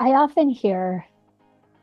I often hear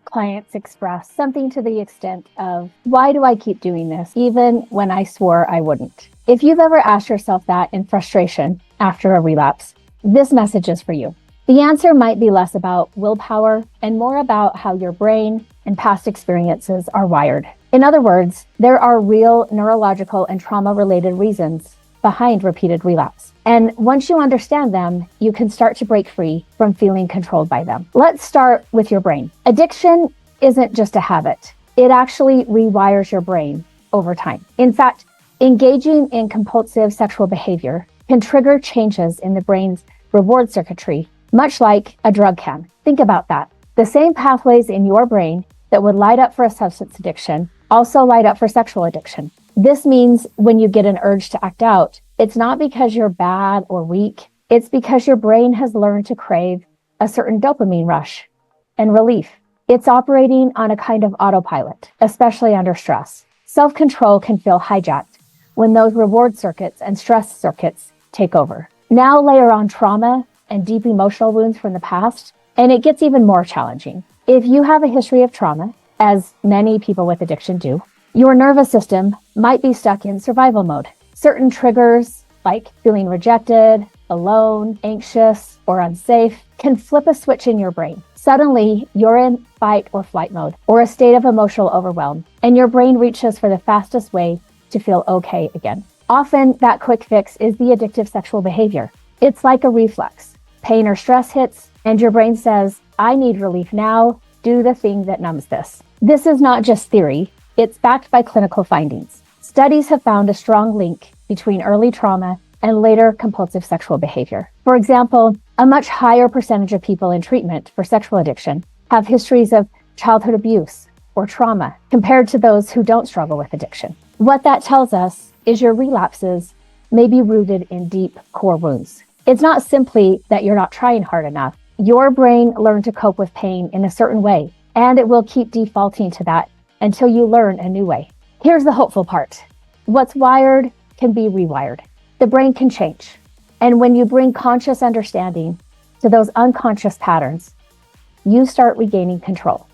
clients express something to the extent of, why do I keep doing this even when I swore I wouldn't? If you've ever asked yourself that in frustration after a relapse, this message is for you. The answer might be less about willpower and more about how your brain and past experiences are wired. In other words, there are real neurological and trauma-related reasons behind repeated relapse. And once you understand them, you can start to break free from feeling controlled by them. Let's start with your brain. Addiction isn't just a habit. It actually rewires your brain over time. In fact, engaging in compulsive sexual behavior can trigger changes in the brain's reward circuitry, much like a drug can. Think about that. The same pathways in your brain that would light up for a substance addiction also light up for sexual addiction. This means when you get an urge to act out, it's not because you're bad or weak. It's because your brain has learned to crave a certain dopamine rush and relief. It's operating on a kind of autopilot, especially under stress. Self-control can feel hijacked when those reward circuits and stress circuits take over. Now layer on trauma and deep emotional wounds from the past, and it gets even more challenging. If you have a history of trauma, as many people with addiction do, your nervous system might be stuck in survival mode. Certain triggers, like feeling rejected, alone, anxious, or unsafe, can flip a switch in your brain. Suddenly, you're in fight or flight mode, or a state of emotional overwhelm, and your brain reaches for the fastest way to feel okay again. Often, that quick fix is the addictive sexual behavior. It's like a reflex. Pain or stress hits, and your brain says, I need relief now, do the thing that numbs this. This is not just theory. It's backed by clinical findings. Studies have found a strong link between early trauma and later compulsive sexual behavior. For example, a much higher percentage of people in treatment for sexual addiction have histories of childhood abuse or trauma compared to those who don't struggle with addiction. What that tells us is your relapses may be rooted in deep core wounds. It's not simply that you're not trying hard enough. Your brain learned to cope with pain in a certain way, and it will keep defaulting to that until you learn a new way. Here's the hopeful part. What's wired can be rewired. The brain can change. And when you bring conscious understanding to those unconscious patterns, you start regaining control.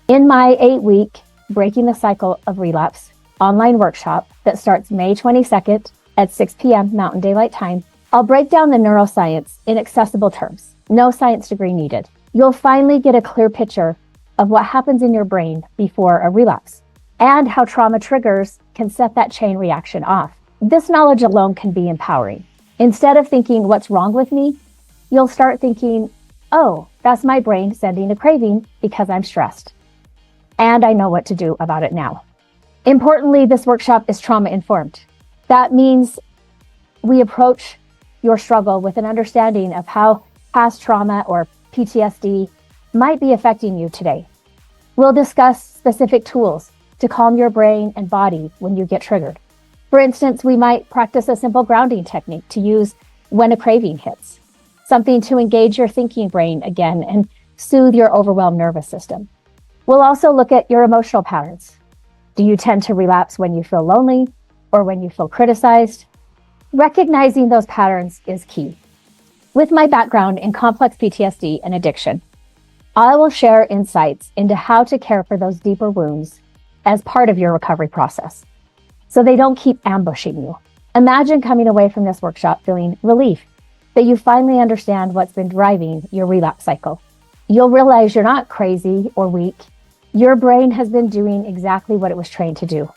In my 8-week Breaking the Cycle of Relapse online workshop that starts May 22nd at 6 p.m. Mountain Daylight Time, I'll break down the neuroscience in accessible terms. No science degree needed. You'll finally get a clear picture of what happens in your brain before a relapse and how trauma triggers can set that chain reaction off. This knowledge alone can be empowering. Instead of thinking, what's wrong with me? You'll start thinking, oh, that's my brain sending a craving because I'm stressed. And I know what to do about it now. Importantly, this workshop is trauma-informed. That means we approach your struggle with an understanding of how past trauma or PTSD might be affecting you today. We'll discuss specific tools to calm your brain and body when you get triggered. For instance, we might practice a simple grounding technique to use when a craving hits, something to engage your thinking brain again and soothe your overwhelmed nervous system. We'll also look at your emotional patterns. Do you tend to relapse when you feel lonely or when you feel criticized? Recognizing those patterns is key. With my background in complex PTSD and addiction, I will share insights into how to care for those deeper wounds as part of your recovery process, so they don't keep ambushing you. Imagine coming away from this workshop feeling relief that you finally understand what's been driving your relapse cycle. You'll realize you're not crazy or weak. Your brain has been doing exactly what it was trained to do.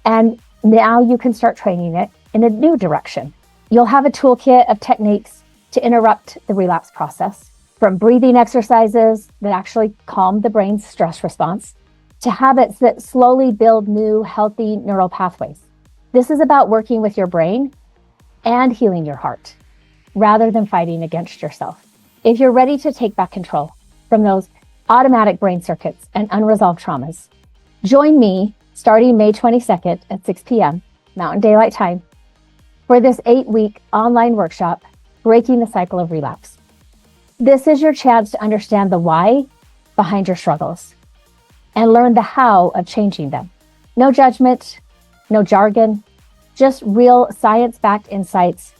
And now you can start training it in a new direction. You'll have a toolkit of techniques to interrupt the relapse process, from breathing exercises that actually calm the brain's stress response to habits that slowly build new, healthy neural pathways. This is about working with your brain and healing your heart, rather than fighting against yourself. If you're ready to take back control from those automatic brain circuits and unresolved traumas, join me starting May 22nd at 6 p.m. Mountain Daylight Time for this 8-week online workshop, Breaking the Cycle of Relapse. This is your chance to understand the why behind your struggles and learn the how of changing them. No judgment, no jargon, just real science-backed insights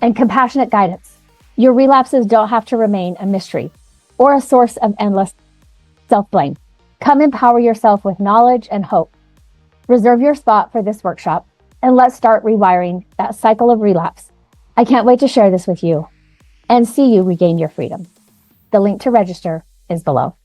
and compassionate guidance. Your relapses don't have to remain a mystery. or a source of endless self-blame. Come empower yourself with knowledge and hope. Reserve your spot for this workshop, and let's start rewiring that cycle of relapse. I can't wait to share this with you and see you regain your freedom. The link to register is below.